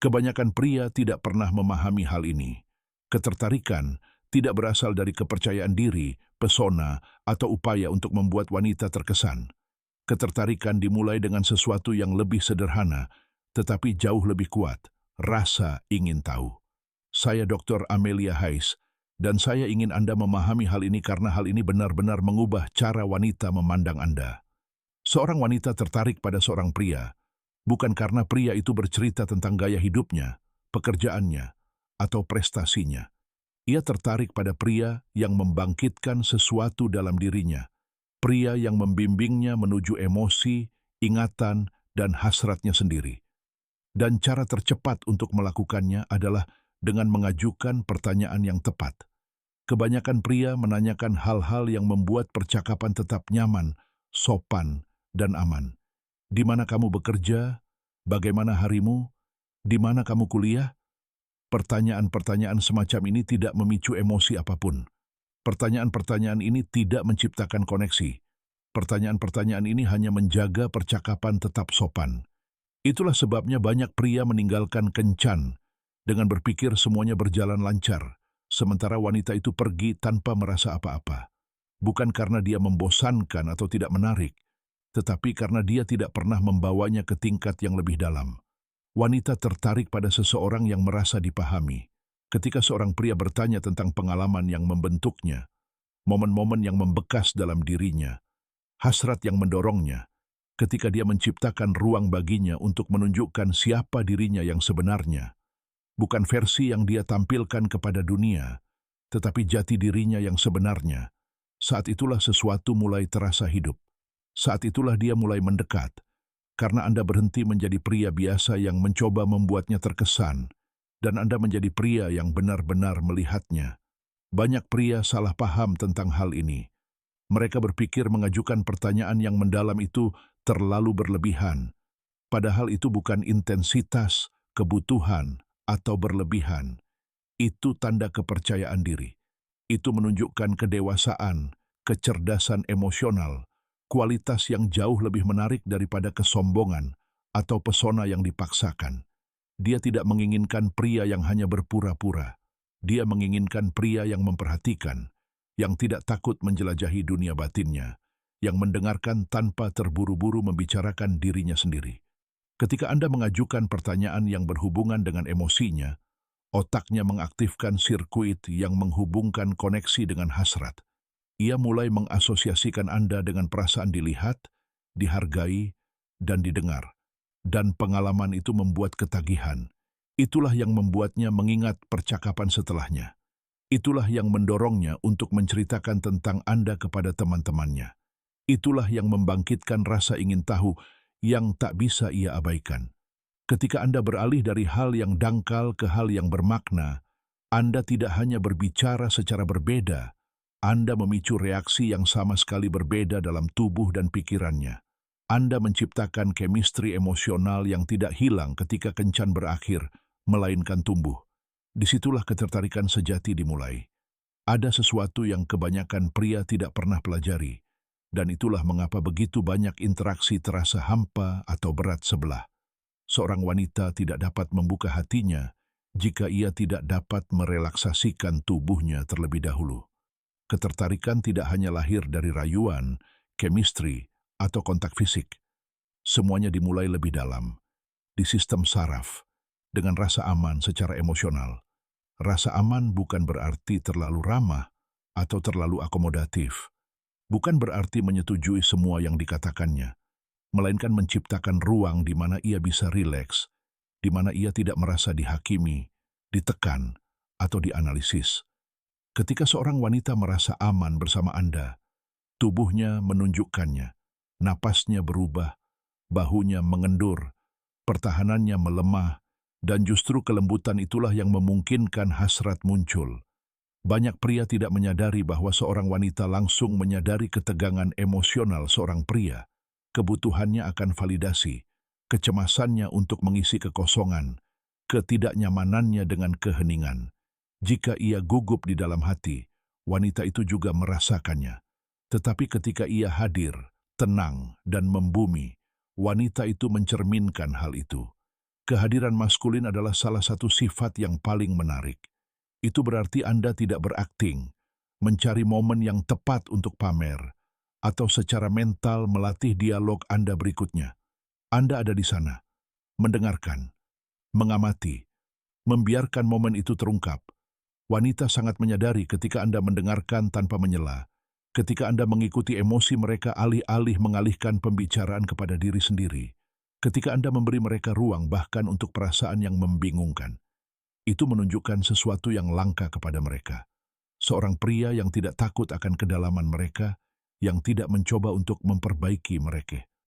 Kebanyakan pria tidak pernah memahami hal ini. Ketertarikan tidak berasal dari kepercayaan diri, pesona, atau upaya untuk membuat wanita terkesan. Ketertarikan dimulai dengan sesuatu yang lebih sederhana, tetapi jauh lebih kuat, rasa ingin tahu. Saya Dr. Amelia Hayes, dan saya ingin Anda memahami hal ini karena hal ini benar-benar mengubah cara wanita memandang Anda. Seorang wanita tertarik pada seorang pria, bukan karena pria itu bercerita tentang gaya hidupnya, pekerjaannya, atau prestasinya. Ia tertarik pada pria yang membangkitkan sesuatu dalam dirinya, pria yang membimbingnya menuju emosi, ingatan, dan hasratnya sendiri. Dan cara tercepat untuk melakukannya adalah dengan mengajukan pertanyaan yang tepat. Kebanyakan pria menanyakan hal-hal yang membuat percakapan tetap nyaman, sopan, dan aman. Di mana kamu bekerja? Bagaimana harimu? Di mana kamu kuliah? Pertanyaan-pertanyaan semacam ini tidak memicu emosi apapun. Pertanyaan-pertanyaan ini tidak menciptakan koneksi. Pertanyaan-pertanyaan ini hanya menjaga percakapan tetap sopan. Itulah sebabnya banyak pria meninggalkan kencan dengan berpikir semuanya berjalan lancar, sementara wanita itu pergi tanpa merasa apa-apa. Bukan karena dia membosankan atau tidak menarik, tetapi karena dia tidak pernah membawanya ke tingkat yang lebih dalam. Wanita tertarik pada seseorang yang merasa dipahami. Ketika seorang pria bertanya tentang pengalaman yang membentuknya, momen-momen yang membekas dalam dirinya, hasrat yang mendorongnya, ketika dia menciptakan ruang baginya untuk menunjukkan siapa dirinya yang sebenarnya, bukan versi yang dia tampilkan kepada dunia, tetapi jati dirinya yang sebenarnya, saat itulah sesuatu mulai terasa hidup. Saat itulah dia mulai mendekat, karena Anda berhenti menjadi pria biasa yang mencoba membuatnya terkesan, dan Anda menjadi pria yang benar-benar melihatnya. Banyak pria salah paham tentang hal ini. Mereka berpikir mengajukan pertanyaan yang mendalam itu terlalu berlebihan. Padahal itu bukan intensitas, kebutuhan, atau berlebihan. Itu tanda kepercayaan diri. Itu menunjukkan kedewasaan, kecerdasan emosional, kualitas yang jauh lebih menarik daripada kesombongan atau pesona yang dipaksakan. Dia tidak menginginkan pria yang hanya berpura-pura. Dia menginginkan pria yang memperhatikan, yang tidak takut menjelajahi dunia batinnya, yang mendengarkan tanpa terburu-buru membicarakan dirinya sendiri. Ketika Anda mengajukan pertanyaan yang berhubungan dengan emosinya, otaknya mengaktifkan sirkuit yang menghubungkan koneksi dengan hasrat. Ia mulai mengasosiasikan Anda dengan perasaan dilihat, dihargai, dan didengar. Dan pengalaman itu membuat ketagihan. Itulah yang membuatnya mengingat percakapan setelahnya. Itulah yang mendorongnya untuk menceritakan tentang Anda kepada teman-temannya. Itulah yang membangkitkan rasa ingin tahu yang tak bisa ia abaikan. Ketika Anda beralih dari hal yang dangkal ke hal yang bermakna, Anda tidak hanya berbicara secara berbeda, Anda memicu reaksi yang sama sekali berbeda dalam tubuh dan pikirannya. Anda menciptakan chemistry emosional yang tidak hilang ketika kencan berakhir, melainkan tumbuh. Disitulah ketertarikan sejati dimulai. Ada sesuatu yang kebanyakan pria tidak pernah pelajari, dan itulah mengapa begitu banyak interaksi terasa hampa atau berat sebelah. Seorang wanita tidak dapat membuka hatinya jika ia tidak dapat merelaksasikan tubuhnya terlebih dahulu. Ketertarikan tidak hanya lahir dari rayuan, chemistry, atau kontak fisik. Semuanya dimulai lebih dalam, di sistem saraf, dengan rasa aman secara emosional. Rasa aman bukan berarti terlalu ramah atau terlalu akomodatif. Bukan berarti menyetujui semua yang dikatakannya, melainkan menciptakan ruang di mana ia bisa rileks, di mana ia tidak merasa dihakimi, ditekan, atau dianalisis. Ketika seorang wanita merasa aman bersama Anda, tubuhnya menunjukkannya, napasnya berubah, bahunya mengendur, pertahanannya melemah, dan justru kelembutan itulah yang memungkinkan hasrat muncul. Banyak pria tidak menyadari bahwa seorang wanita langsung menyadari ketegangan emosional seorang pria, kebutuhannya akan validasi, kecemasannya untuk mengisi kekosongan, ketidaknyamanannya dengan keheningan. Jika ia gugup di dalam hati, wanita itu juga merasakannya. Tetapi ketika ia hadir, tenang, dan membumi, wanita itu mencerminkan hal itu. Kehadiran maskulin adalah salah satu sifat yang paling menarik. Itu berarti Anda tidak berakting, mencari momen yang tepat untuk pamer, atau secara mental melatih dialog Anda berikutnya. Anda ada di sana, mendengarkan, mengamati, membiarkan momen itu terungkap. Wanita sangat menyadari ketika Anda mendengarkan tanpa menyela, ketika Anda mengikuti emosi mereka alih-alih mengalihkan pembicaraan kepada diri sendiri, ketika Anda memberi mereka ruang bahkan untuk perasaan yang membingungkan. Itu menunjukkan sesuatu yang langka kepada mereka. Seorang pria yang tidak takut akan kedalaman mereka, yang tidak mencoba untuk memperbaiki mereka.